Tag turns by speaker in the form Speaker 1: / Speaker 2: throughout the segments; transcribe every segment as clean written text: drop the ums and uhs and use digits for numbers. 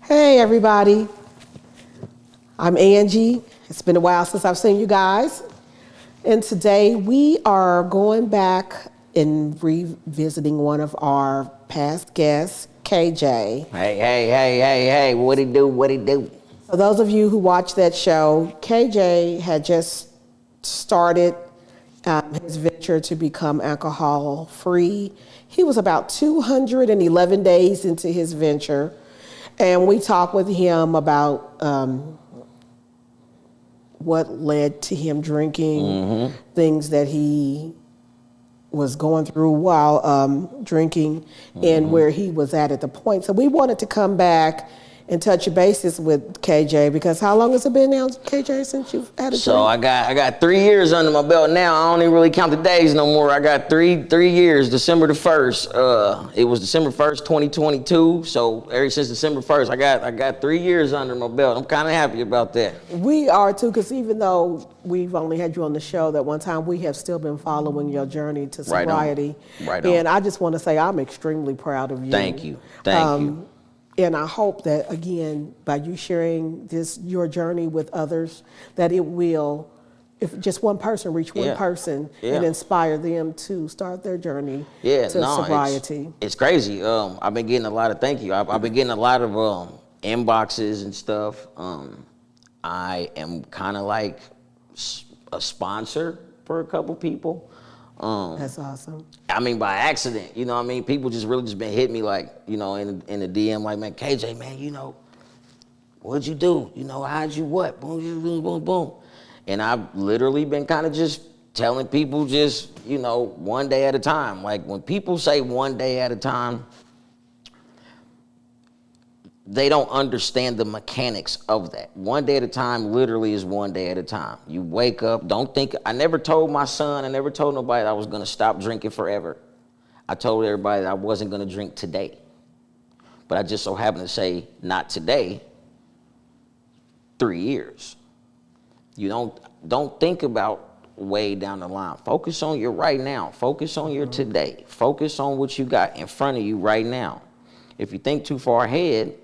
Speaker 1: Hey everybody, I'm Angie. It's been a while since I've seen you guys. And today we are going back and revisiting one of our past guests, KJ.
Speaker 2: Hey, what he do?
Speaker 1: So those of you who watched that show, KJ had just started his venture to become alcohol free. He was about 211 days into his venture. And we talked with him about what led to him drinking, things that he was going through while drinking, and where he was at the point. So we wanted to come back and touch bases with KJ, because how long has it been now, KJ, since you've had a
Speaker 2: So
Speaker 1: drink?
Speaker 2: I got 3 years under my belt now. I don't even really count the days no more. I got three years. December the 1st. It was December 1st, 2022. So ever since December 1st, I got 3 years under my belt. I'm kind of happy about that.
Speaker 1: We are too, because even though we've only had you on the show that one time, we have still been following your journey to
Speaker 2: Right on.
Speaker 1: sobriety.
Speaker 2: Right on.
Speaker 1: And I just want to say I'm extremely proud of you.
Speaker 2: Thank you. Thank you.
Speaker 1: And I hope that, again, by you sharing your journey with others, that it will, if just one person reach one person and inspire them to start their journey to sobriety.
Speaker 2: It's crazy. I've been getting a lot of thank you. I've been getting a lot of inboxes and stuff. I am kind of like a sponsor for a couple people.
Speaker 1: That's awesome.
Speaker 2: I mean, by accident, you know what I mean? People just really just been hitting me like, you know, in the DM, like, man, KJ, man, you know, what'd you do? You know, how'd you what? Boom, boom, boom, boom. And I've literally been kind of just telling people just, you know, one day at a time. Like when people say one day at a time, they don't understand the mechanics of that. One day at a time literally is one day at a time. You wake up, don't think, I never told my son, I never told nobody that I was gonna stop drinking forever. I told everybody that I wasn't gonna drink today. But I just so happened to say, not today, 3 years. You don't think about way down the line. Focus on your right now. Focus on your today. Focus on what you got in front of you right now. If you think too far ahead,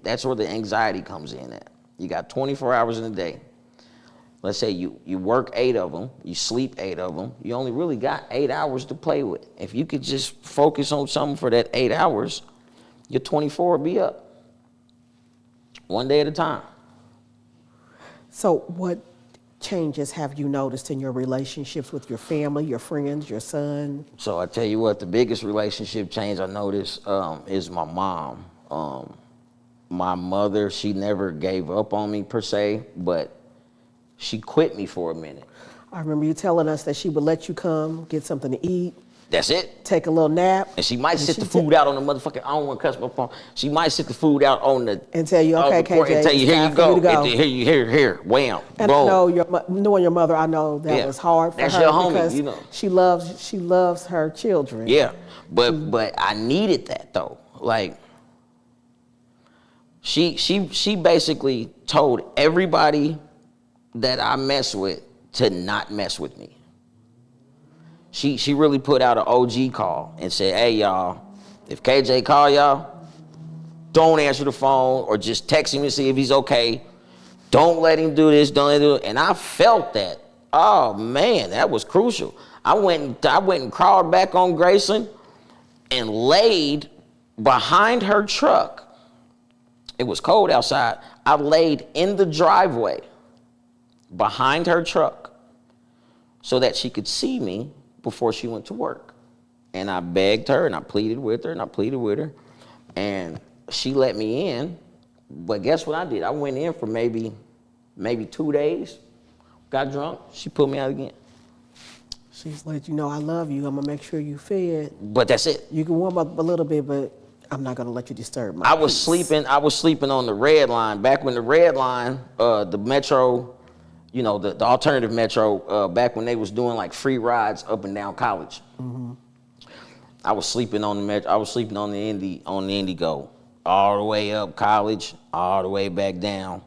Speaker 2: that's where the anxiety comes in at. You got 24 hours in a day. Let's say you work 8 of them, you sleep 8 of them, you only really got 8 hours to play with. If you could just focus on something for that 8 hours, your 24 will be up. One day at a time.
Speaker 1: So what changes have you noticed in your relationships with your family, your friends, your son?
Speaker 2: So I tell you what, the biggest relationship change I noticed is my mom. My mother, she never gave up on me per se, but she quit me for a minute.
Speaker 1: I remember you telling us that she would let you come, get something to eat.
Speaker 2: That's it.
Speaker 1: Take a little nap.
Speaker 2: And she might sit the food out on the motherfucking, I don't want to cuss my phone. She might sit the food out on the...
Speaker 1: And tell you, okay, KJ,
Speaker 2: and tell you, here you go. Here, wham,
Speaker 1: and
Speaker 2: boom.
Speaker 1: I know knowing your mother, I know that was hard for
Speaker 2: That's
Speaker 1: her
Speaker 2: your homie,
Speaker 1: because
Speaker 2: you know.
Speaker 1: she loves her children.
Speaker 2: Yeah, but I needed that though. Like, she basically told everybody that I mess with to not mess with me. She really put out an OG call and said, hey, y'all, if KJ call y'all, don't answer the phone or just text him to see if he's okay. Don't let him do this, don't let him do it. And I felt that. Oh, man, that was crucial. I went and crawled back on Graceland and laid behind her truck. It was cold outside. I laid in the driveway behind her truck so that she could see me before she went to work. And I begged her and I pleaded with her and she let me in. But guess what I did? I went in for maybe 2 days, got drunk, she put me out again.
Speaker 1: She's let you know, I love you, I'm gonna make sure you fed.
Speaker 2: But that's it.
Speaker 1: You can warm up a little bit, but I'm not gonna let you disturb my
Speaker 2: I was
Speaker 1: peace.
Speaker 2: sleeping on the red line. Back when the red line, the metro, you know, the alternative metro, back when they was doing like free rides up and down College. I was sleeping on the metro. I was sleeping on the Indigo, all the way up College, all the way back down,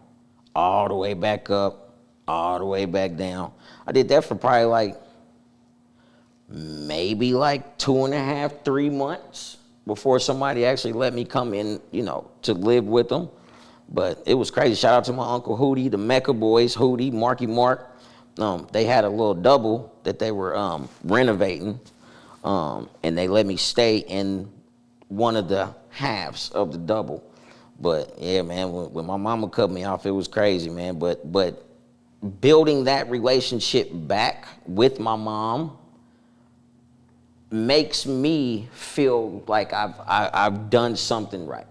Speaker 2: all the way back up, all the way back down. I did that for probably like maybe like 2.5, 3 months. before somebody actually let me come in, you know, to live with them. But it was crazy. Shout out to my Uncle Hootie, the Mecca boys, Hootie, Marky Mark. They had a little double that they were renovating, and they let me stay in one of the halves of the double. But yeah, man, when my mama cut me off, it was crazy, man. But building that relationship back with my mom makes me feel like I've done something right.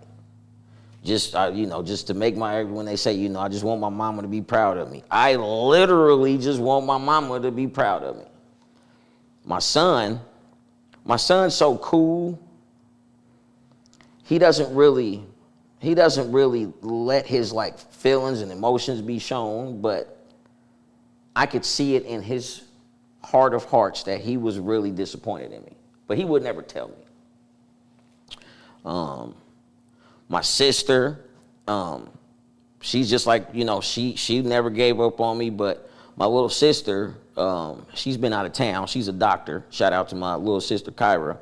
Speaker 2: Just you know, just to make when they say, you know, I just want my mama to be proud of me. I literally just want my mama to be proud of me. My son's so cool. He doesn't really let his like feelings and emotions be shown, but I could see it in his heart of hearts that he was really disappointed in me, but he would never tell me. My sister, she's just like, you know, she never gave up on me, but my little sister, she's been out of town. She's a doctor. Shout out to my little sister, Kyra.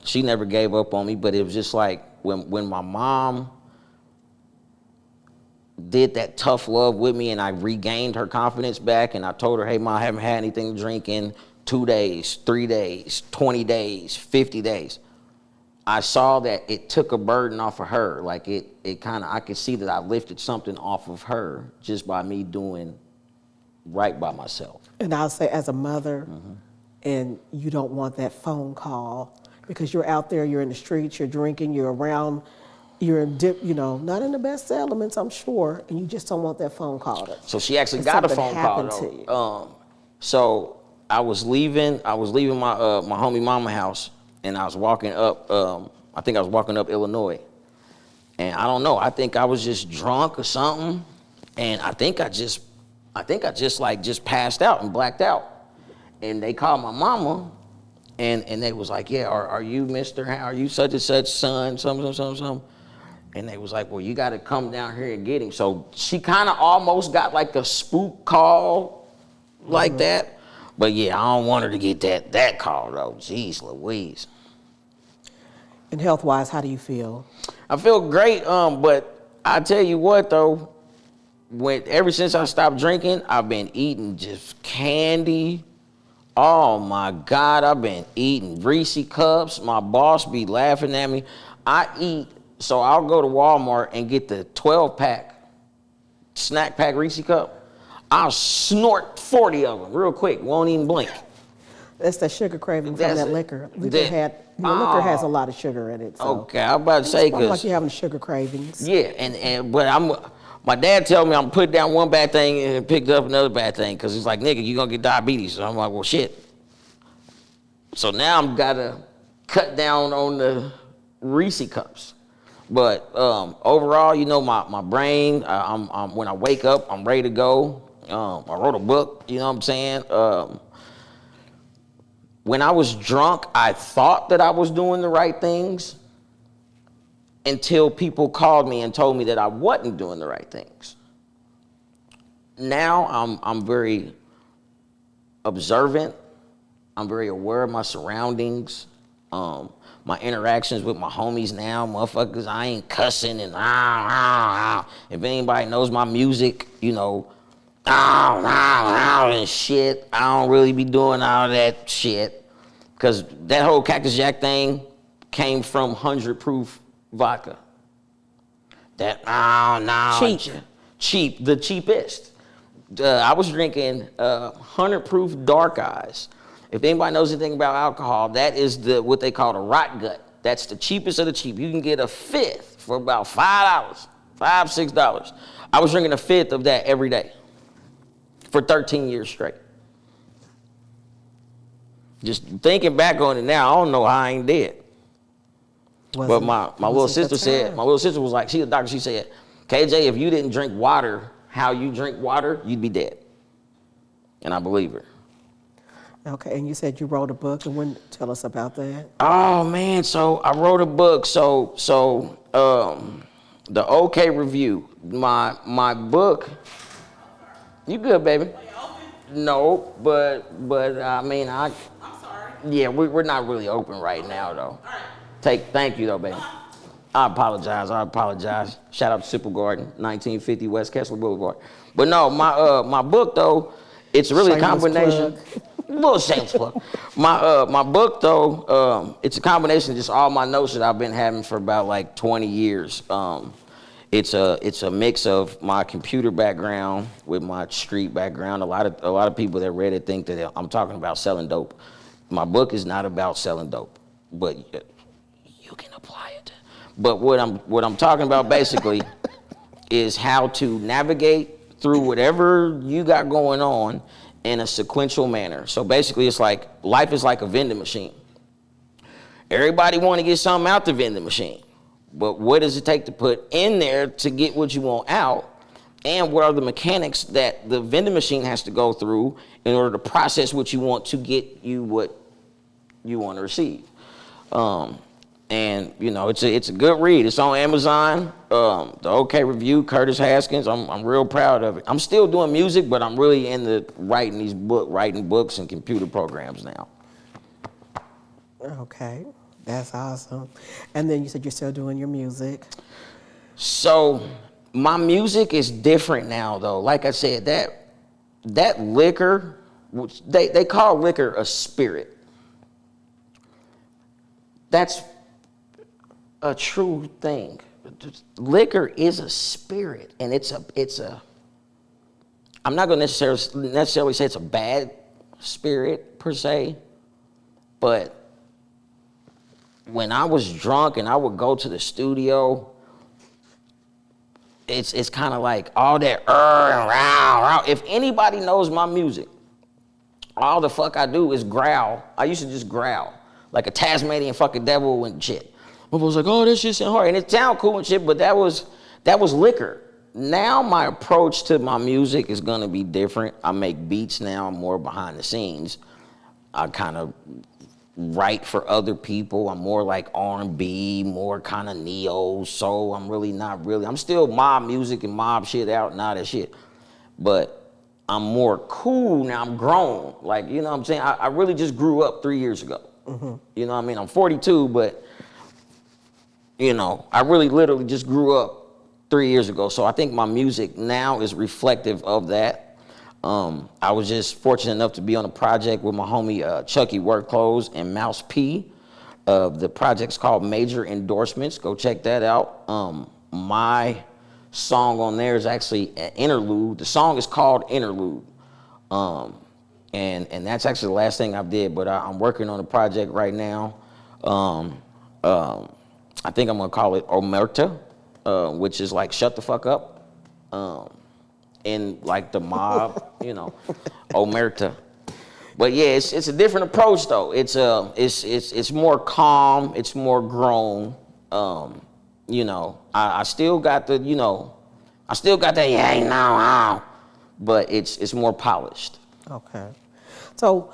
Speaker 2: She never gave up on me, but it was just like when my mom did that tough love with me and I regained her confidence back and I told her, hey, Ma, I haven't had anything to drink in 2 days, 3 days, 20 days, 50 days. I saw that it took a burden off of her. Like it kind of, I could see that I lifted something off of her just by me doing right by myself. And
Speaker 1: I'll say as a mother, and you don't want that phone call because you're out there, you're in the streets, you're drinking, you're around, you're in you know, not in the best elements, I'm sure, and you just don't want that phone call.
Speaker 2: So she actually got a phone call though. So I was leaving my homie mama house. And I was walking up, I think I was walking up Illinois. And I don't know, I think I was just drunk or something. And I think I just passed out and blacked out. And they called my mama and they was like, yeah, are you are you such and such son, something. And they was like, well, you gotta come down here and get him. So she kind of almost got like a spook call like that. But yeah, I don't want her to get that call though. Jeez Louise.
Speaker 1: And health-wise, how do you feel?
Speaker 2: I feel great, but I tell you what though, ever since I stopped drinking, I've been eating just candy. Oh my God, I've been eating Reese cups. My boss be laughing at me. So I'll go to Walmart and get the 12-pack snack pack Reese cup. I'll snort 40 of them real quick, won't even blink.
Speaker 1: That's the sugar craving from that liquor. Liquor has a lot of sugar in it. So.
Speaker 2: Okay, I'm about to say
Speaker 1: because like you're having sugar cravings.
Speaker 2: Yeah, but my dad told me I'm putting down one bad thing and picked up another bad thing because he's like, nigga, you gonna get diabetes. So I'm like, well, shit. So now I'm gotta cut down on the Reese cups. But overall, you know, my brain, when I wake up, I'm ready to go. I wrote a book, you know what I'm saying? When I was drunk, I thought that I was doing the right things until people called me and told me that I wasn't doing the right things. Now I'm very observant. I'm very aware of my surroundings. My interactions with my homies now, motherfuckers, I ain't cussing and If anybody knows my music, you know, and shit, I don't really be doing all that shit. Because that whole Cactus Jack thing came from 100 proof vodka. That, cheap, the cheapest. I was drinking 100 proof Dark Eyes. If anybody knows anything about alcohol, that is what they call the rot gut. That's the cheapest of the cheap. You can get a fifth for about $5, $6. I was drinking a fifth of that every day for 13 years straight. Just thinking back on it now, I don't know how I ain't dead. But my little sister was like, she's a doctor, she said, KJ, if you didn't drink water how you drink water, you'd be dead. And I believe her.
Speaker 1: Okay, and you said you wrote a book, and tell us about that.
Speaker 2: Oh man, so I wrote a book. So the OK Review, my book. You good, baby? No, but I mean I'm sorry. Yeah, we're not really open right now though. Thank you though, baby. I apologize. Shout out to Simple Garden, 1950 West Kessler Boulevard. But no, my book though, it's really a combination. Little shameless plug. My book though, it's a combination of just all my notes that I've been having for about like 20 years. It's a mix of my computer background with my street background. A lot of people that read it think that I'm talking about selling dope. My book is not about selling dope, but you can apply it. But what I'm talking about basically is how to navigate through whatever you got going on in a sequential manner. So basically it's like life is like a vending machine. Everybody want to get something out the vending machine. But what does it take to put in there to get what you want out? And what are the mechanics that the vending machine has to go through in order to process what you want to get you what you want to receive? And you know, it's a good read. It's on Amazon. The OK Review, Curtis Haskins. I'm real proud of it. I'm still doing music, but I'm really into writing books and computer programs now.
Speaker 1: Okay, that's awesome. And then you said you're still doing your music.
Speaker 2: So my music is different now, though. Like I said, that liquor, which they call liquor a spirit. That's a true thing. Liquor is a spirit, and it's a. I'm not going to necessarily say it's a bad spirit per se, but when I was drunk and I would go to the studio, it's kind of like all that and row. If anybody knows my music, all the fuck I do is growl. I used to just growl like a Tasmanian fucking devil and shit. I was like, oh, this shit's hard. And it sound cool and shit, but that was liquor. Now my approach to my music is gonna be different. I make beats now, I'm more behind the scenes. I kind of write for other people. I'm more like R&B, more kind of neo soul. I'm still mob music and mob shit out and all that shit. But I'm more cool now, I'm grown. Like, you know what I'm saying? I really just grew up 3 years ago. Mm-hmm. You know what I mean? I'm 42, but you know, I really literally just grew up 3 years ago. So I think my music now is reflective of that. I was just fortunate enough to be on a project with my homie Chucky Workclothes and Mouse P. The project's called Major Endorsements. Go check that out. My song on there is actually an interlude. The song is called Interlude. And that's actually the last thing I did, but I'm working on a project right now. I think I'm gonna call it Omerta, which is like shut the fuck up, in like the mob, you know, Omerta. But yeah, it's a different approach though. It's more calm, it's more grown. You know, I still got the, you know, yeah, ain't no how, but it's more polished.
Speaker 1: Okay, so.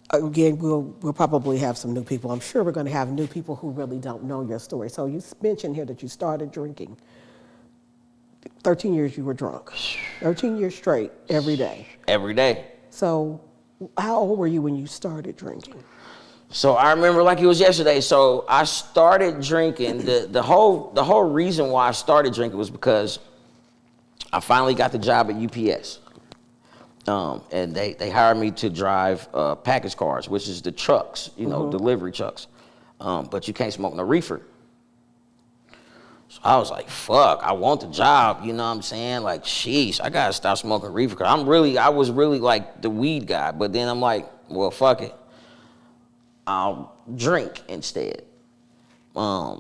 Speaker 1: Again, we'll probably have some new people. I'm sure we're going to have new people who really don't know your story. So you mentioned here that you started drinking. 13 years you were drunk. 13 years straight, every day.
Speaker 2: Every day.
Speaker 1: So how old were you when you started drinking?
Speaker 2: So I remember like it was yesterday. So I started drinking. The whole reason why I started drinking was because I finally got the job at UPS. And they hired me to drive package cars, which is the trucks, you know, delivery trucks. But you can't smoke no reefer. So I was like, fuck, I want the job, you know what I'm saying? Like, sheesh, I gotta stop smoking reefer. Cause I was really like the weed guy. But then I'm like, well, fuck it. I'll drink instead. I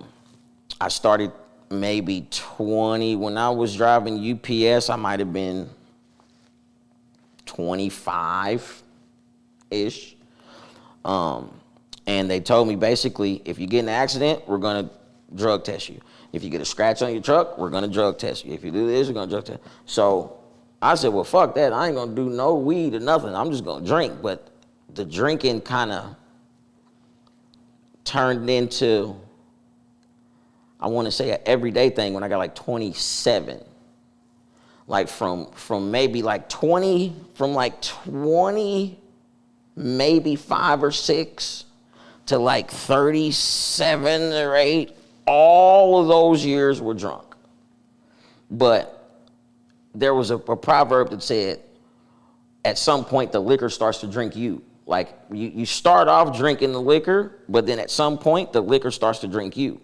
Speaker 2: started maybe 20. When I was driving UPS, I might have been 25-ish. And they told me basically, if you get in an accident, we're gonna drug test you. If you get a scratch on your truck, we're gonna drug test you. If you do this, we're gonna drug test. So I said, well, fuck that. I ain't gonna do no weed or nothing. I'm just gonna drink. But the drinking kind of turned into, I want to say, an everyday thing when I got like 27. Like from maybe like 20, maybe 5 or 6 to like 37 or 8, all of those years were drunk. But there was a proverb that said, at some point the liquor starts to drink you. Like you start off drinking the liquor, but then at some point the liquor starts to drink you.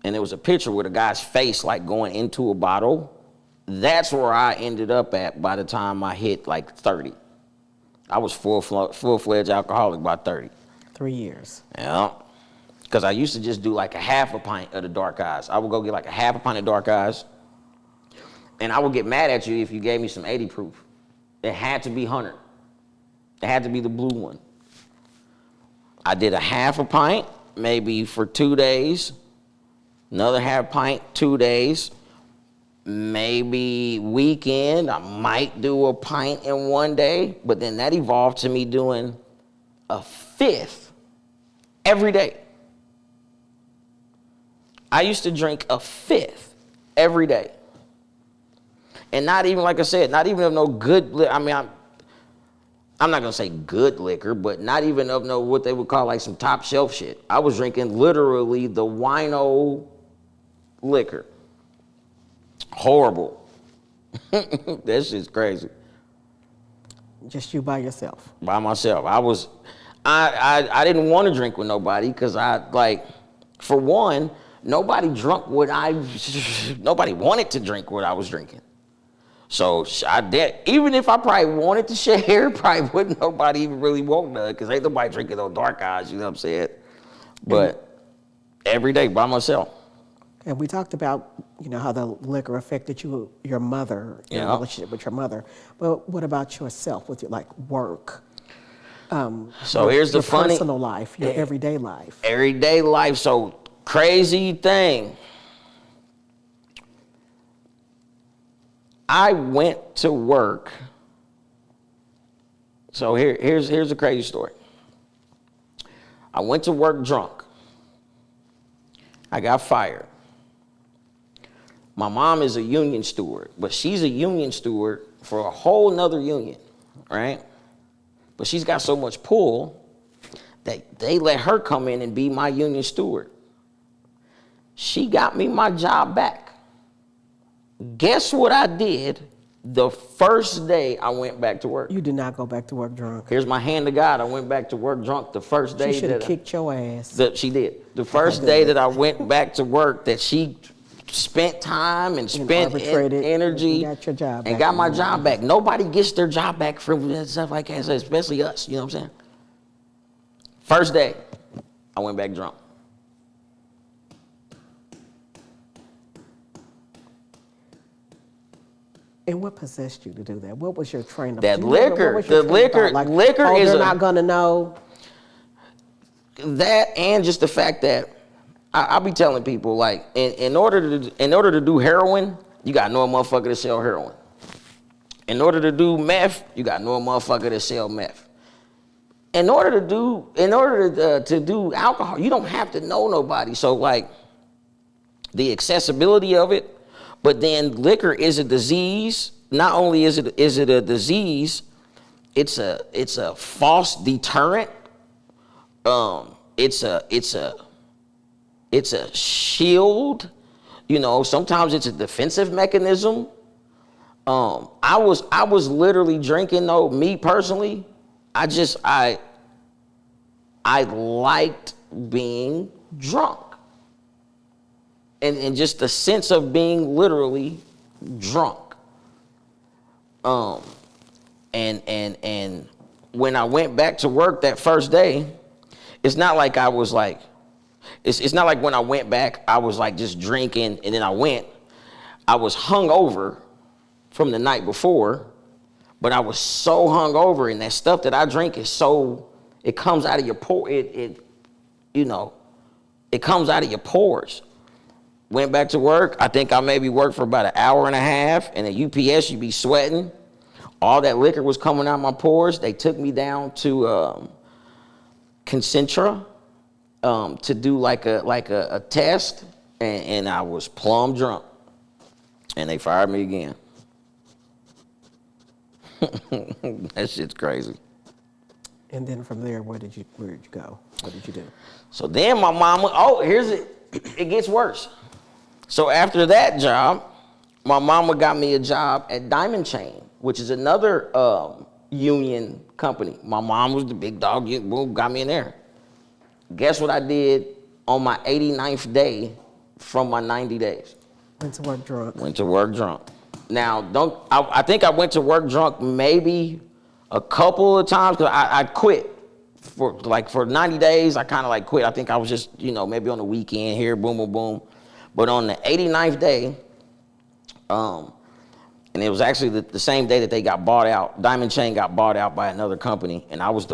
Speaker 2: And there was a picture with a guy's face like going into a bottle. That's where I ended up at by the time I hit like 30. I was full-fledged alcoholic by 30.
Speaker 1: 3 years.
Speaker 2: Yeah. Because I used to just do like a half a pint of the dark eyes. I would go get like a half a pint of dark eyes. And I would get mad at you if you gave me some 80 proof. It had to be 100. It had to be the blue one. I did a half a pint, maybe for 2 days. Another half pint, 2 days. Maybe weekend, I might do a pint in 1 day. But then that evolved to me doing a fifth every day. I used to drink a fifth every day. And not even, like I said, not even of no good, I mean, I'm not gonna say good liquor, but not even of no what they would call like some top shelf shit. I was drinking literally the wino liquor. Horrible. That shit's crazy.
Speaker 1: Just you by yourself.
Speaker 2: By myself. I didn't want to drink with nobody because for one, nobody wanted to drink what I was drinking. So I did, even if I probably wanted to share, probably wouldn't nobody even really want none because ain't nobody drinking those dark eyes, you know what I'm saying? But every day by myself.
Speaker 1: And we talked about, how the liquor affected your mother, your relationship with your mother. But what about yourself with your work?
Speaker 2: So here's the funny.
Speaker 1: Your personal life, your everyday life.
Speaker 2: Everyday life. So crazy thing. I went to work. So here's a crazy story. I went to work drunk. I got fired. My mom is a union steward, but she's a union steward for a whole nother union, right? But she's got so much pull that they let her come in and be my union steward. She got me my job back. Guess what I did the first day I went back to work?
Speaker 1: You did not go back to work drunk.
Speaker 2: Here's my hand to God. I went back to work drunk the first day.
Speaker 1: She should have kicked your ass.
Speaker 2: She did. The first day that I went back to work, that she spent time and spent energy and got my job back. Nobody gets their job back from stuff like that, especially us. You know what I'm saying? First day, I went back drunk.
Speaker 1: And what possessed you to do that? What was your train of
Speaker 2: that
Speaker 1: thought?
Speaker 2: liquor? The liquor is
Speaker 1: they're not gonna know.
Speaker 2: That and just the fact that I'll be telling people like in order to do heroin, you got to know a motherfucker to sell heroin. In order to do meth, you got to know a motherfucker to sell meth. In order to do alcohol, you don't have to know nobody. So like the accessibility of it. But then liquor is a disease. Not only is it a disease, it's a false deterrent. It's a shield. Sometimes it's a defensive mechanism. I was literally drinking though. Me personally, I liked being drunk. And just the sense of being literally drunk. And when I went back to work that first day, it's not like I was like, it's not like when I went back, I was like just drinking and then I was hungover from the night before, but I was so hungover and that stuff that I drink is so, it comes out of your it comes out of your pores. Went back to work. I think I maybe worked for about an hour and a half. And at UPS, you be sweating. All that liquor was coming out my pores. They took me down to Concentra to do like a test. And I was plumb drunk. And they fired me again. That shit's crazy.
Speaker 1: And then from there, where did you go? What did you do?
Speaker 2: So then my mama, it gets worse. So after that job, my mama got me a job at Diamond Chain, which is another union company. My mom was the big dog, boom, got me in there. Guess what I did on my 89th day from my 90 days?
Speaker 1: Went to work drunk.
Speaker 2: Went to work drunk. Now, I think I went to work drunk maybe a couple of times because I quit. For 90 days, I kind of like quit. I think I was just, maybe on the weekend here, boom, boom, boom. But on the 89th day, and it was actually the same day that they got bought out. Diamond Chain got bought out by another company, and I was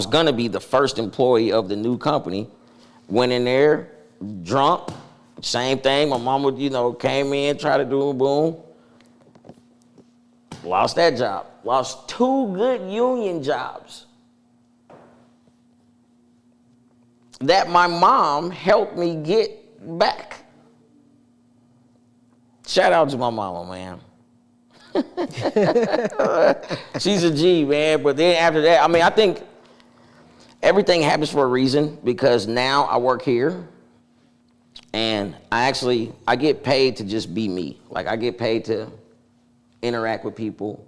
Speaker 2: gonna be the first employee of the new company. Went in there, drunk, same thing. My mama, came in, tried to do boom. Lost that job. Lost 2 good union jobs that my mom helped me get back. Shout out to my mama, man. She's a G, man. But then after that, I think everything happens for a reason because now I work here and I get paid to just be me. Like I get paid to interact with people.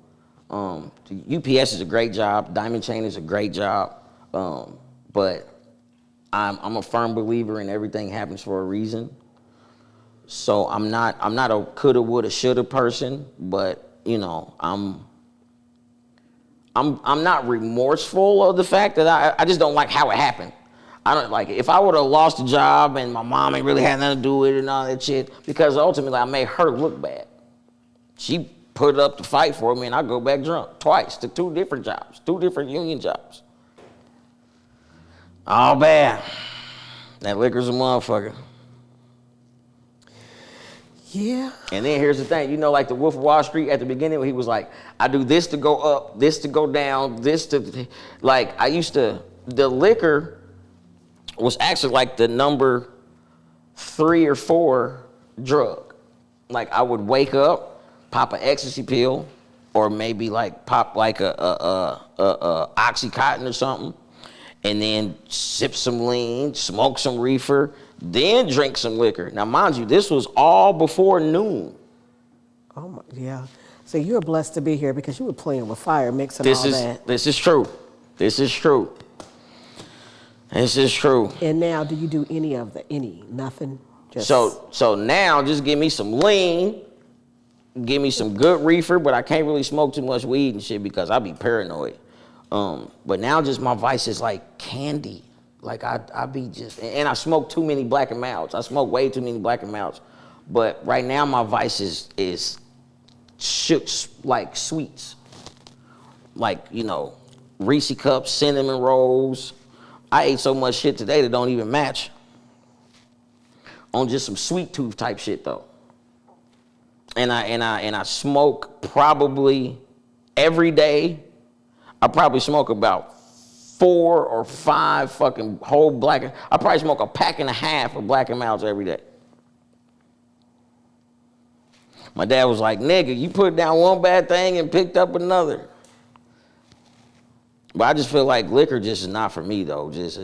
Speaker 2: UPS is a great job. Diamond Chain is a great job. But I'm a firm believer in everything happens for a reason. So I'm not a coulda, woulda, shoulda person, but I'm not remorseful of the fact that I just don't like how it happened. I don't like it. If I would have lost a job and my mom ain't really had nothing to do with it and all that shit, because ultimately I made her look bad. She put up the fight for me and I go back drunk twice to 2 different jobs, 2 different union jobs. All bad. That liquor's a motherfucker.
Speaker 1: Yeah.
Speaker 2: And then here's the thing, like the Wolf of Wall Street at the beginning, where he was like, I do this to go up, this to go down, this to, like, the liquor was actually like the number 3 or 4 drug. Like I would wake up, pop an ecstasy pill, or maybe like pop like a Oxycontin or something, and then sip some lean, smoke some reefer, then drink some liquor. Now, mind you, this was all before noon.
Speaker 1: Oh my, yeah. So you're blessed to be here because you were playing with fire, mixing all that.
Speaker 2: This is true. This is true. This is true.
Speaker 1: And now, do you do nothing? Just
Speaker 2: So now, just give me some lean, give me some good reefer, but I can't really smoke too much weed and shit because I be paranoid. But now, just my vice is like candy. Like I be just, and I smoke too many Black and Milds. I smoke way too many Black and Milds. But right now, my vice is like sweets, like Reese cups, cinnamon rolls. I ate so much shit today that don't even match. On just some sweet tooth type shit though. And I smoke probably every day. I probably smoke about 4 or 5 fucking whole I probably smoke a pack and a half of Black and Milds every day. My dad was like, nigga, you put down one bad thing and picked up another. But I just feel like liquor just is not for me though, just,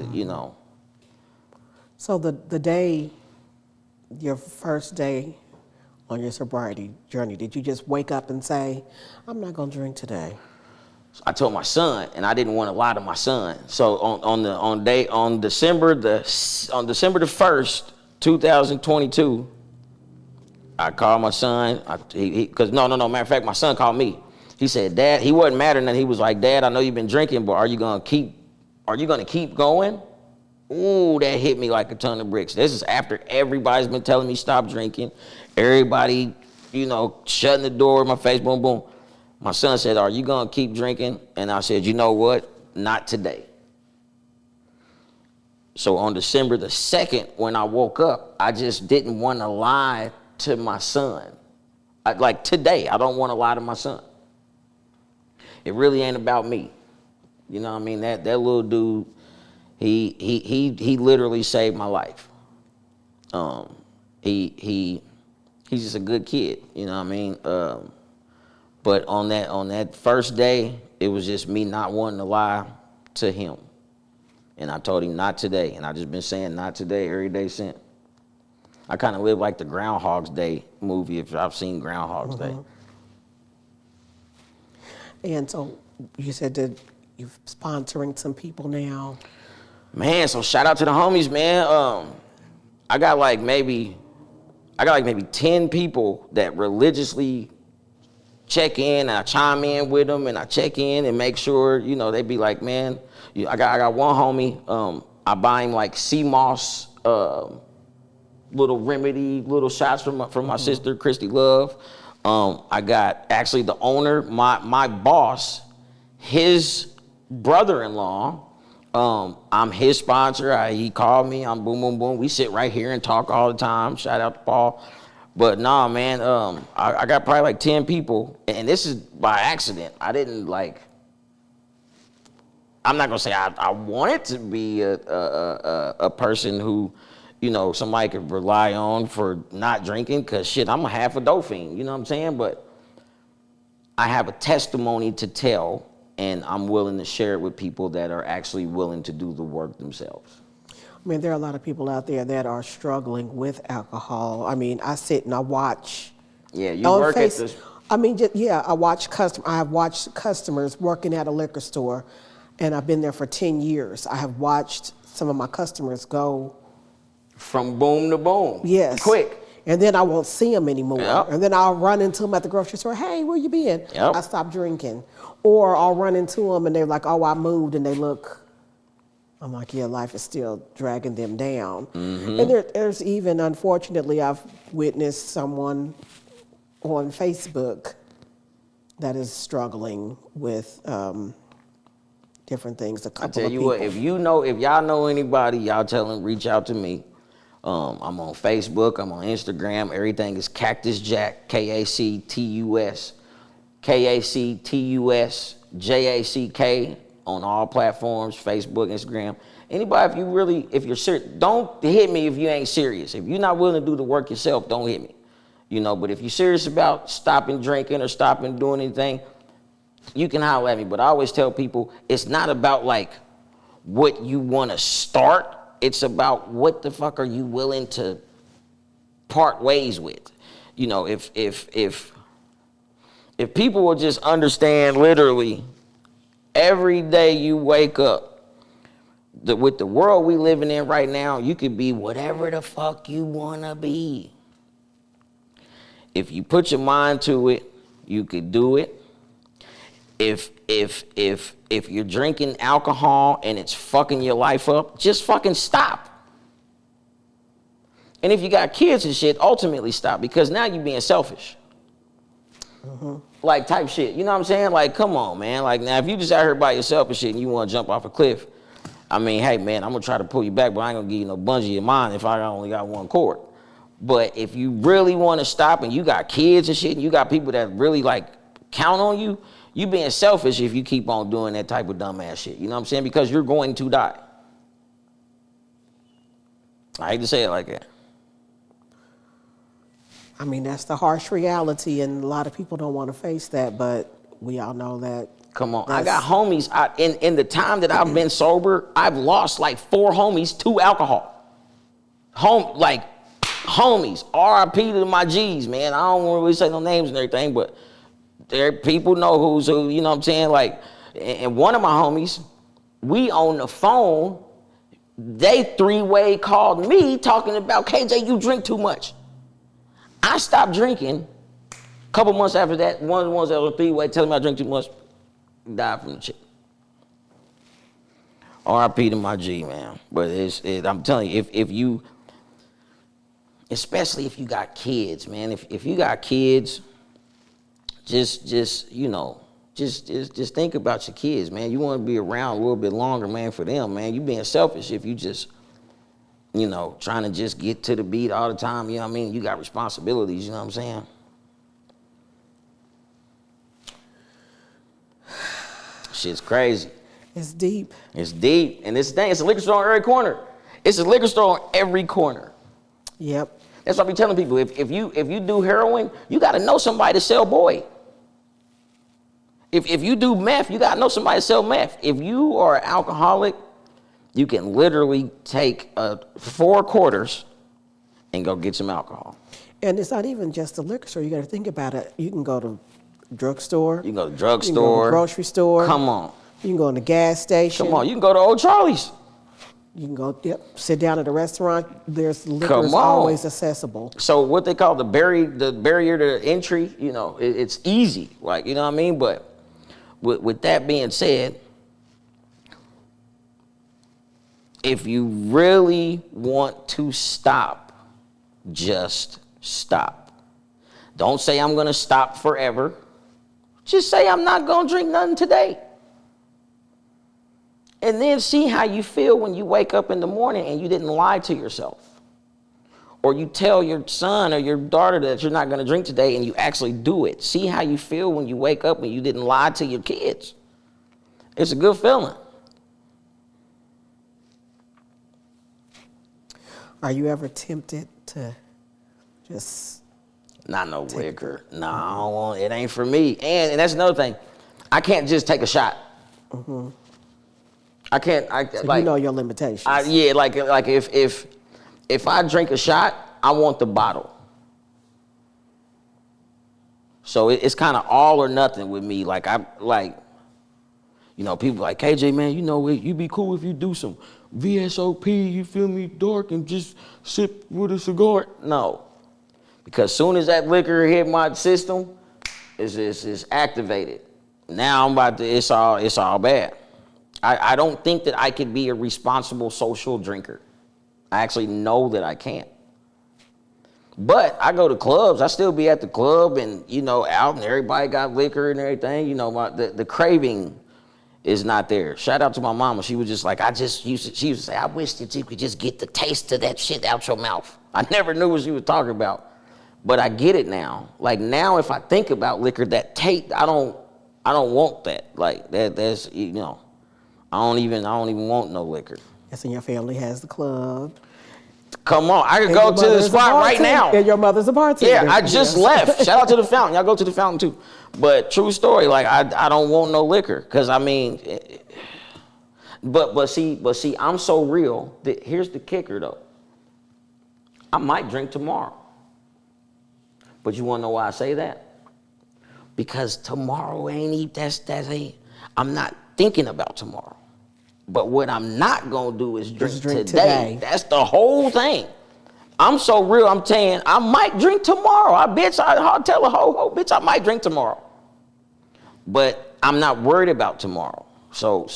Speaker 1: So the day, your first day on your sobriety journey, did you just wake up and say, I'm not gonna drink today?
Speaker 2: I told my son, and I didn't want to lie to my son. So on December the 1st, 2022, I called my son. Because matter of fact, my son called me. He said, Dad, he wasn't mad or nothing. He was like, Dad, I know you've been drinking, but are you gonna keep going? Ooh, that hit me like a ton of bricks. This is after everybody's been telling me stop drinking. Everybody, shutting the door in my face, boom, boom. My son said, are you gonna keep drinking? And I said, you know what? Not today. So on December the 2nd, when I woke up, I just didn't want to lie to my son. Like today, I don't want to lie to my son. It really ain't about me. You know what I mean? That little dude, he literally saved my life. He's just a good kid, you know what I mean? But on that first day, it was just me not wanting to lie. to him. And I told him not today. And I just been saying not today every day since. I kind of live like the Groundhog's Day movie, if I've seen Groundhog's Day.
Speaker 1: And so you said that you're sponsoring some people now.
Speaker 2: Man, so shout out to the homies, man. I got like maybe 10 people that religiously check in, and I chime in with them, and I check in and make sure, they be like, man, I got one homie, I buy him like sea moss, little remedy, little shots from my sister, Christy Love. I got actually the owner, my boss, his brother-in-law. I'm his sponsor. He called me. I'm boom, boom, boom. We sit right here and talk all the time. Shout out to Paul. But nah, man, I got probably like 10 people, and this is by accident. I didn't I'm not gonna say I wanted to be a person who, somebody could rely on for not drinking, because shit, I'm a half a dope fiend, you know what I'm saying? But I have a testimony to tell, and I'm willing to share it with people that are actually willing to do the work themselves.
Speaker 1: I mean, there are a lot of people out there that are struggling with alcohol. I mean, I sit and I watch.
Speaker 2: Yeah, you work at this.
Speaker 1: I mean, I have watched customers working at a liquor store, and I've been there for 10 years. I have watched some of my customers go
Speaker 2: from boom to boom.
Speaker 1: Yes.
Speaker 2: Quick.
Speaker 1: And then I won't see them anymore.
Speaker 2: Yep.
Speaker 1: And then I'll run into them at the grocery store. Hey, where you been?
Speaker 2: Yep.
Speaker 1: I stopped drinking. Or I'll run into them and they're like, oh, I moved, and they look. I'm like, yeah, life is still dragging them down. Mm-hmm. And there's even, unfortunately, I've witnessed someone on Facebook that is struggling with different things.
Speaker 2: I tell you what, if y'all know anybody, y'all tell them, reach out to me. I'm on Facebook, I'm on Instagram. Everything is Cactus Jack, Kactus, Kactus, JACK on all platforms, Facebook, Instagram. Anybody, if you're serious, don't hit me if you ain't serious. If you're not willing to do the work yourself, don't hit me. But if you're serious about stopping drinking or stopping doing anything, you can holler at me. But I always tell people, it's not about like what you want to start. It's about what the fuck are you willing to part ways with. If people will just understand literally every day you wake up, with the world we living in right now, you could be whatever the fuck you want to be. If you put your mind to it, you could do it. If you're drinking alcohol and it's fucking your life up, just fucking stop. And if you got kids and shit, ultimately stop, because now you're being selfish. Mm-hmm. Like type shit, you know what I'm saying? Like, come on, man. Like, now if you just out here by yourself and shit and you want to jump off a cliff, I mean, hey, man, I'm going to try to pull you back, but I ain't going to give you no bungee in mine if I only got one cord. But if you really want to stop and you got kids and shit and you got people that really, count on you, you being selfish if you keep on doing that type of dumbass shit. You know what I'm saying? Because you're going to die. I hate to say it like that.
Speaker 1: I mean, that's the harsh reality, and a lot of people don't want to face that, but we all know that.
Speaker 2: Come on. I got homies. In the time that I've been sober, I've lost like 4 homies to alcohol. Homies. R.I.P. to my G's, man. I don't want to really say no names and everything, but people know who's who, you know what I'm saying? And one of my homies, we on the phone, they 3-way called me talking about, KJ, you drink too much. I stopped drinking. A couple months after that, one of the ones that was 3-way telling me I drink too much, died from the shit. R.I.P. to my G, man. But I'm telling you, if you, especially if you got kids, man, if you got kids, just think about your kids, man. You want to be around a little bit longer, man, for them, man. You being selfish if you just, trying to just get to the beat all the time, you know what I mean? You got responsibilities, you know what I'm saying? Shit's crazy.
Speaker 1: It's deep.
Speaker 2: It's deep. And this thing, it's a liquor store on every corner. It's a liquor store on every corner.
Speaker 1: Yep.
Speaker 2: That's what I be telling people. If you do heroin, you got to know somebody to sell boy. If you do meth, you gotta know somebody sell meth. If you are an alcoholic, you can literally take 4 quarters and go get some alcohol.
Speaker 1: And it's not even just the liquor store. You got to think about it. You can go to drugstore.
Speaker 2: You can go to
Speaker 1: You can go
Speaker 2: drugstore.
Speaker 1: to grocery store.
Speaker 2: Come on.
Speaker 1: You can go in the gas station.
Speaker 2: Come on. You can go to Old Charlie's.
Speaker 1: You can go sit down at a restaurant. There's liquor
Speaker 2: Come
Speaker 1: is
Speaker 2: on.
Speaker 1: always accessible.
Speaker 2: So what they call the barrier to entry, it's easy. Like, you know what I mean? But with that being said, if you really want to stop, just stop. Don't say I'm going to stop forever. Just say I'm not going to drink nothing today. And then see how you feel when you wake up in the morning and you didn't lie to yourself. Or you tell your son or your daughter that you're not going to drink today and you actually do it. See how you feel when you wake up and you didn't lie to your kids. It's a good feeling.
Speaker 1: Are you ever tempted to just...
Speaker 2: Not no liquor. No, I don't want, it ain't for me. And that's another thing. I can't just take a shot. Mm-hmm. I can't.
Speaker 1: So
Speaker 2: like,
Speaker 1: you know your limitations.
Speaker 2: Yeah, like if I drink a shot, I want the bottle. So it's kind of all or nothing with me. People like, KJ, man, you be cool if you do some VSOP, you feel me, dark, and just sip with a cigar. No. Because soon as that liquor hit my system, it's activated. Now it's all bad. I don't think that I could be a responsible social drinker. I actually know that I can't. But I go to clubs. I still be at the club and, out and everybody got liquor and everything. The craving is not there. Shout out to my mama. She was just like, she used to say, I wish that you could just get the taste of that shit out your mouth. I never knew what she was talking about. But I get it now. Like now, if I think about liquor, that taste, I don't want that. Like that's I don't even want no liquor.
Speaker 1: Yes, and your family has the club.
Speaker 2: Come on, I could go to the spot right now.
Speaker 1: And your mother's a bartender.
Speaker 2: Yeah, I just left. Shout out to the fountain. Y'all go to the fountain too. But true story, like I don't want no liquor because but see, I'm so real that here's the kicker though. I might drink tomorrow. But you want to know why I say that? Because tomorrow I'm not thinking about tomorrow. But what I'm not going to do is drink today. That's the whole thing. I'm so real, I'm saying I might drink tomorrow. I'll tell a whole bitch I might drink tomorrow. But I'm not worried about tomorrow. So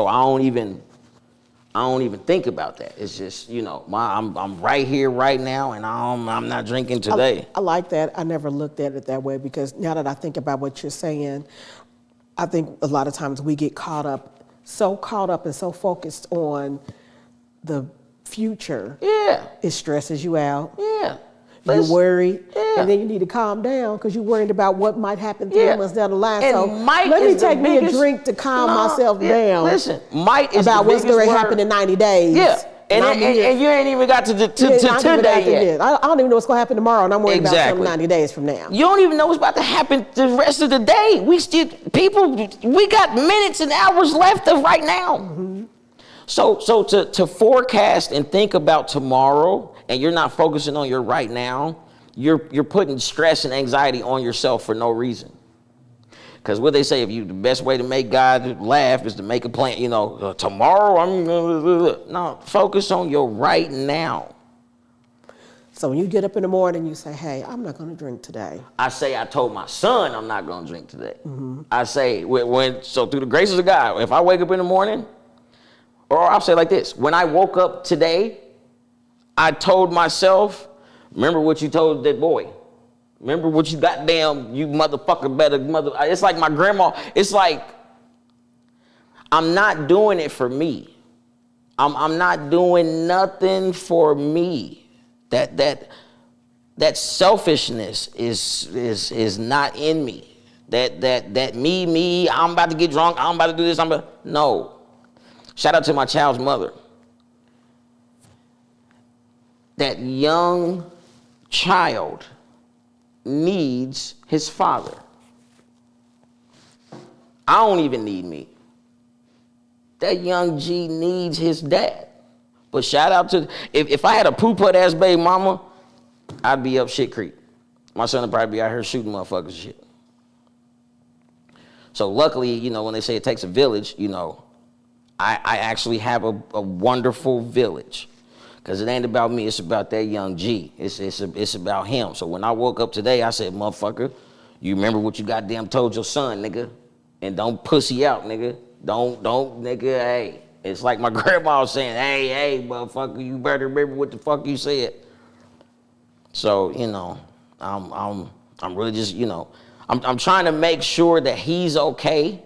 Speaker 2: I don't even think about that. It's just, I'm right here right now and I'm not drinking today.
Speaker 1: I like that. I never looked at it that way because now that I think about what you're saying, I think a lot of times we get so caught up and so focused on the future.
Speaker 2: Yeah.
Speaker 1: It stresses you out.
Speaker 2: Yeah.
Speaker 1: You're worried.
Speaker 2: Yeah.
Speaker 1: And then you need to calm down because you're worried about what might happen 3 months down the line.
Speaker 2: And
Speaker 1: so let me take me a drink to calm myself down.
Speaker 2: Listen, might is
Speaker 1: about what's going to happen in 90 days.
Speaker 2: Yeah. And you ain't even got to today yet.
Speaker 1: I don't even know what's going to happen tomorrow, and I'm worried about something 90 days from now.
Speaker 2: You don't even know what's about to happen the rest of the day. We got minutes and hours left of right now. Mm-hmm. So to forecast and think about tomorrow, and you're not focusing on your right now, you're putting stress and anxiety on yourself for no reason. Because what they say, the best way to make God laugh is to make a plan, tomorrow I'm going to... No, focus on your right now.
Speaker 1: So when you get up in the morning, you say, hey, I'm not going to drink today.
Speaker 2: I told my son I'm not going to drink today. Mm-hmm. I say, so through the graces of God, if I wake up in the morning, or I'll say like this, when I woke up today, I told myself, remember what you told that boy. Remember what you motherfucker better mother. It's like my grandma. It's like I'm not doing it for me. I'm not doing nothing for me. That selfishness is not in me. That me, I'm about to get drunk. I'm about to do this. No. Shout out to my child's mother. That young child needs his father. I don't even need me. That young G needs his dad. But shout out to, if I had a poo-put ass baby mama, I'd be up shit creek. My son would probably be out here shooting motherfuckers and shit. So luckily, you know, when they say it takes a village, you know, I actually have a wonderful village. Because it ain't about me, it's about that young G. It's about him. So when I woke up today, I said, motherfucker, you remember what you goddamn told your son, nigga. And don't pussy out, nigga. Don't, nigga, hey. It's like my grandma was saying, hey, motherfucker, you better remember what the fuck you said. So, you know, I'm really just, you know, I'm trying to make sure that he's okay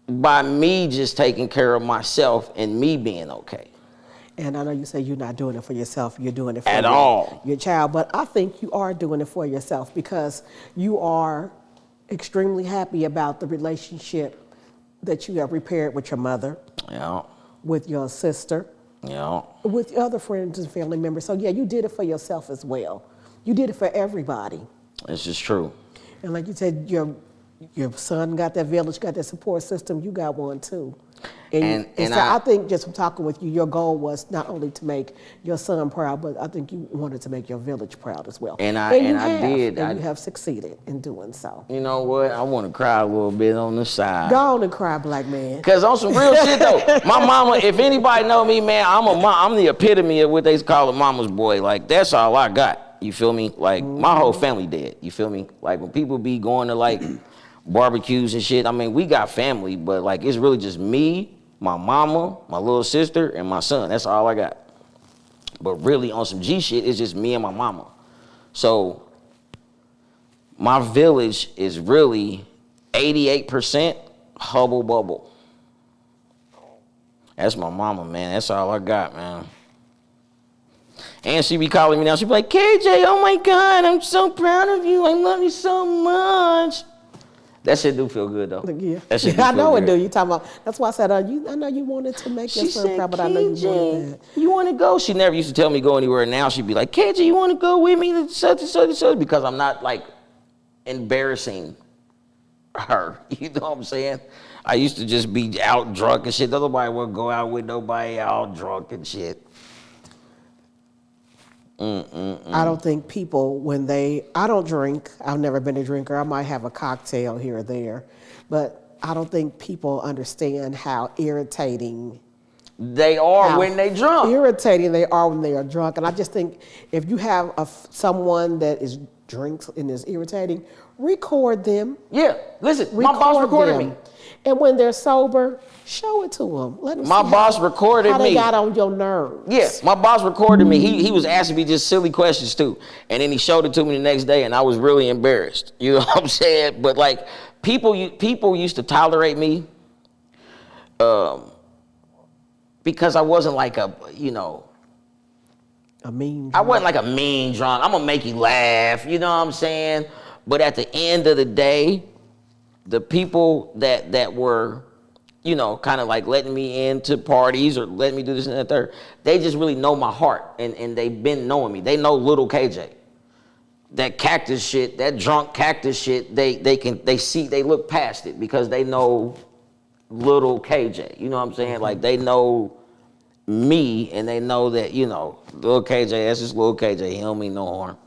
Speaker 2: by me just taking care of myself and me being okay.
Speaker 1: And I know you say you're not doing it for yourself, you're doing it for your child, but I think you are doing it for yourself because you are extremely happy about the relationship that you have repaired with your mother,
Speaker 2: yeah,
Speaker 1: with your sister,
Speaker 2: yeah,
Speaker 1: with other friends and family members. So yeah, you did it for yourself as well. You did it for everybody.
Speaker 2: This is true.
Speaker 1: And like you said, your son got that village, got that support system. You got one too. And so I think just from talking with you, your goal was not only to make your son proud, but I think you wanted to make your village proud as well.
Speaker 2: And
Speaker 1: you have succeeded in doing so.
Speaker 2: You know what? I want to cry a little bit on the side.
Speaker 1: Go on and cry, black man.
Speaker 2: Cause on some real shit though, my mama. If anybody know me, man, I'm the epitome of what they call a mama's boy. Like that's all I got. You feel me? Like my whole family dead. You feel me? Like when people be going to like barbecues and shit. I mean, we got family, but like it's really just me, my mama, my little sister, and my son. That's all I got. But really on some G shit, it's just me and my mama. So my village is really 88% hubble bubble. That's my mama, man. That's all I got, man. And she be calling me now. She be like, KJ, oh my God, I'm so proud of you. I love you so much. That shit do feel good though.
Speaker 1: Yeah,
Speaker 2: that shit
Speaker 1: I know it do. You talking about? That's why I said, I know you wanted to make your son proud, but I know you wanted that.
Speaker 2: You want to go? She never used to tell me go anywhere. Now she'd be like, KJ, you want to go with me to such and such and such? Because I'm not like embarrassing her. You know what I'm saying? I used to just be out drunk and shit. Nobody would go out with nobody out drunk and shit.
Speaker 1: I don't think people, I don't drink. I've never been a drinker. I might have a cocktail here or there, but I don't think people understand how irritating
Speaker 2: they are when they drunk.
Speaker 1: Irritating they are when they are drunk. And I just think if you have someone that drinks and is irritating, record them.
Speaker 2: Yeah, listen, my boss recorded me.
Speaker 1: And when they're sober, show it to them. Let them
Speaker 2: my boss recorded
Speaker 1: how
Speaker 2: me.
Speaker 1: They got on your nerves.
Speaker 2: Yeah, my boss recorded me. He was asking me just silly questions too. And then he showed it to me the next day and I was really embarrassed. You know what I'm saying? But like people used to tolerate me because I wasn't like a
Speaker 1: mean drunk.
Speaker 2: I wasn't like a mean drunk. I'm gonna make you laugh, you know what I'm saying? But at the end of the day, the people that were, kind of like letting me into parties or letting me do this and that third, they just really know my heart and they've been knowing me. They know little KJ. That Cactus shit, that drunk Cactus shit, they look past it because they know little KJ. You know what I'm saying? Like they know me and they know that, little KJ, that's just little KJ. He don't mean no harm.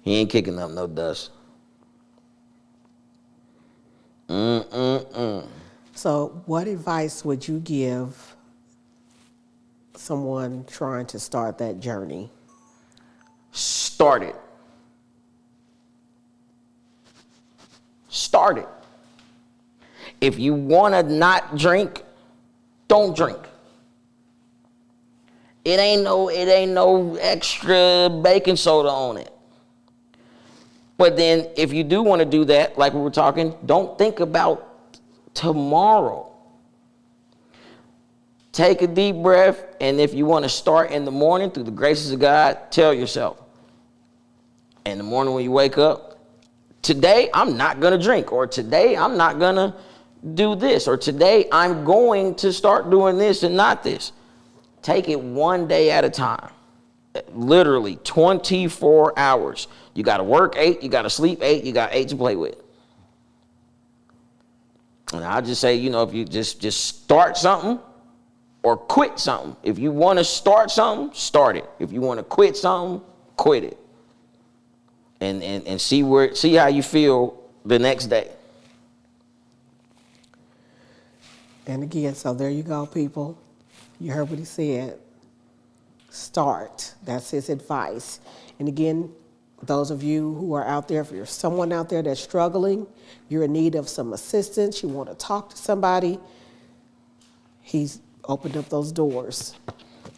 Speaker 2: He ain't kicking up no dust.
Speaker 1: So what advice would you give someone trying to start that journey?
Speaker 2: Start it. Start it. If you want to not drink, don't drink. It ain't no extra baking soda on it. But then if you do want to do that, like we were talking, don't think about tomorrow. Take a deep breath, and if you want to start in the morning through the graces of God, tell yourself, in the morning when you wake up, today I'm not going to drink, or today I'm not going to do this, or today I'm going to start doing this and not this. Take it one day at a time. Literally 24 hours. You got to work 8, you got to sleep 8, you got 8 to play with. And I just say, you know, if you just start something or quit something. If you want to start something, start it. If you want to quit something, quit it. And see how you feel the next day.
Speaker 1: And again, so there you go, people. You heard what he said. Start. That's his advice. And again, those of you who are out there, if you're someone out there that's struggling, you're in need of some assistance, you want to talk to somebody, he's opened up those doors.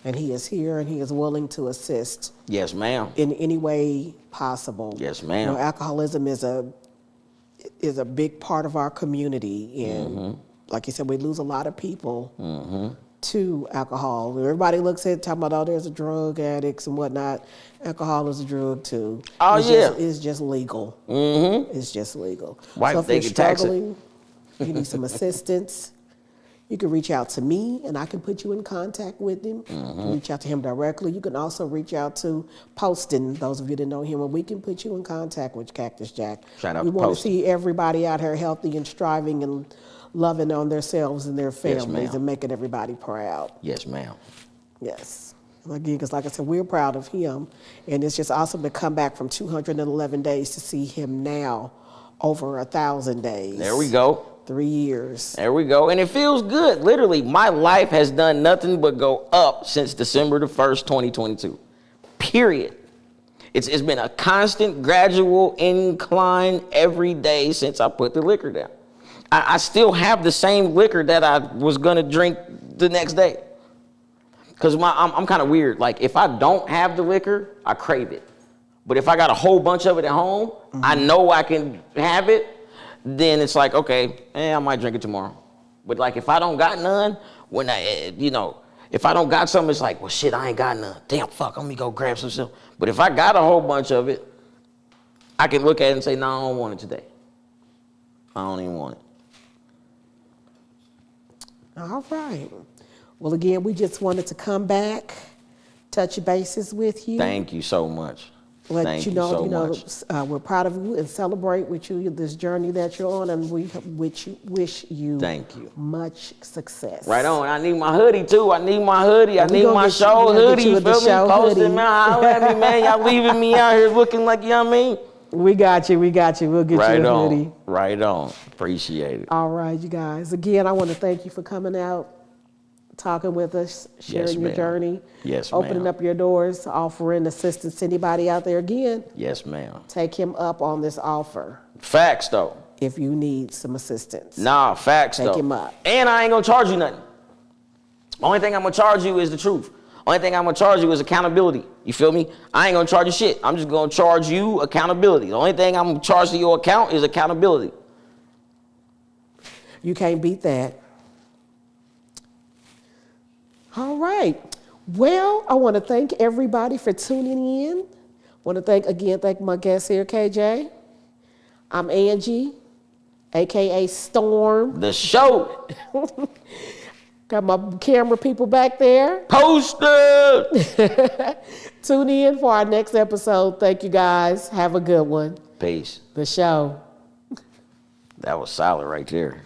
Speaker 1: And he is here and he is willing to assist.
Speaker 2: Yes, ma'am.
Speaker 1: In any way possible.
Speaker 2: Yes, ma'am.
Speaker 1: You know, alcoholism is a big part of our community. And like you said, we lose a lot of people to alcohol. Everybody looks at it, talking about, oh, there's a drug addicts and whatnot. Alcohol is a drug too.
Speaker 2: Oh,
Speaker 1: It's just legal. It's just legal.
Speaker 2: Why
Speaker 1: so if
Speaker 2: they
Speaker 1: you're
Speaker 2: can tax it?
Speaker 1: struggling, you need some assistance, you can reach out to me and I can put you in contact with him. You can reach out to him directly. You can also reach out to Poston, those of you that know him, and we can put you in contact with Cactus Jack.
Speaker 2: Shout out
Speaker 1: we
Speaker 2: to
Speaker 1: want to
Speaker 2: Poston.
Speaker 1: see everybody out here healthy and striving and loving on themselves and their families
Speaker 2: ma'am.
Speaker 1: and making everybody proud.
Speaker 2: Yes, ma'am.
Speaker 1: Yes. Again, because like I said, we're proud of him. And it's just awesome to come back from 211 days to see him now over 1,000 days.
Speaker 2: There we go.
Speaker 1: 3 years.
Speaker 2: There we go. And it feels good. Literally, my life has done nothing but go up since December the 1st, 2022. Period. It's been a constant, gradual incline every day since I put the liquor down. I still have the same liquor that I was going to drink the next day. Because I'm kind of weird. Like, if I don't have the liquor, I crave it. But if I got a whole bunch of it at home, I know I can have it, then it's like, okay, I might drink it tomorrow. But, like, if I don't got none, if I don't got something, it's like, well, shit, I ain't got none. Damn, fuck, let me go grab some stuff. But if I got a whole bunch of it, I can look at it and say, no, I don't want it today. I don't even want it.
Speaker 1: All right. Well, again, we just wanted to come back, touch bases with you.
Speaker 2: Thank you so much.
Speaker 1: Let you know,
Speaker 2: much.
Speaker 1: We're proud of you and celebrate with you this journey that you're on, and we wish you
Speaker 2: Thank you.
Speaker 1: much success.
Speaker 2: Right on. I need my hoodie too. I need my hoodie. I
Speaker 1: We
Speaker 2: need
Speaker 1: gonna
Speaker 2: my
Speaker 1: get you-
Speaker 2: show
Speaker 1: we gonna
Speaker 2: hoodie.
Speaker 1: get you
Speaker 2: You
Speaker 1: with the
Speaker 2: feel me?
Speaker 1: show
Speaker 2: Post it,
Speaker 1: hoodie.
Speaker 2: man. Holler at me, man. Y'all leaving me out here looking like, you know what I mean?
Speaker 1: We got you. We'll get you a hoodie.
Speaker 2: Right on. Appreciate it.
Speaker 1: All right, you guys. Again, I want to thank you for coming out, talking with us, sharing your
Speaker 2: ma'am.
Speaker 1: journey,
Speaker 2: Yes,
Speaker 1: opening
Speaker 2: ma'am.
Speaker 1: up your doors, offering assistance to anybody out there. Again,
Speaker 2: Yes, ma'am.
Speaker 1: take him up on this offer
Speaker 2: Facts though.
Speaker 1: if you need some assistance.
Speaker 2: Nah, facts
Speaker 1: Take
Speaker 2: though.
Speaker 1: him up.
Speaker 2: And I ain't gonna charge you nothing. Only thing I'm gonna charge you is the truth. Only thing I'm gonna charge you is accountability. You feel me? I ain't gonna charge you shit. I'm just gonna charge you accountability. The only thing I'm gonna charge to your account is accountability.
Speaker 1: You can't beat that. All right. Well, I want to thank everybody for tuning in. Want to thank my guest here, KJ. I'm Angie, aka Storm.
Speaker 2: The show.
Speaker 1: Got my camera people back there.
Speaker 2: Poster.
Speaker 1: Tune in for our next episode. Thank you guys. Have a good one.
Speaker 2: Peace.
Speaker 1: The show.
Speaker 2: That was solid right there.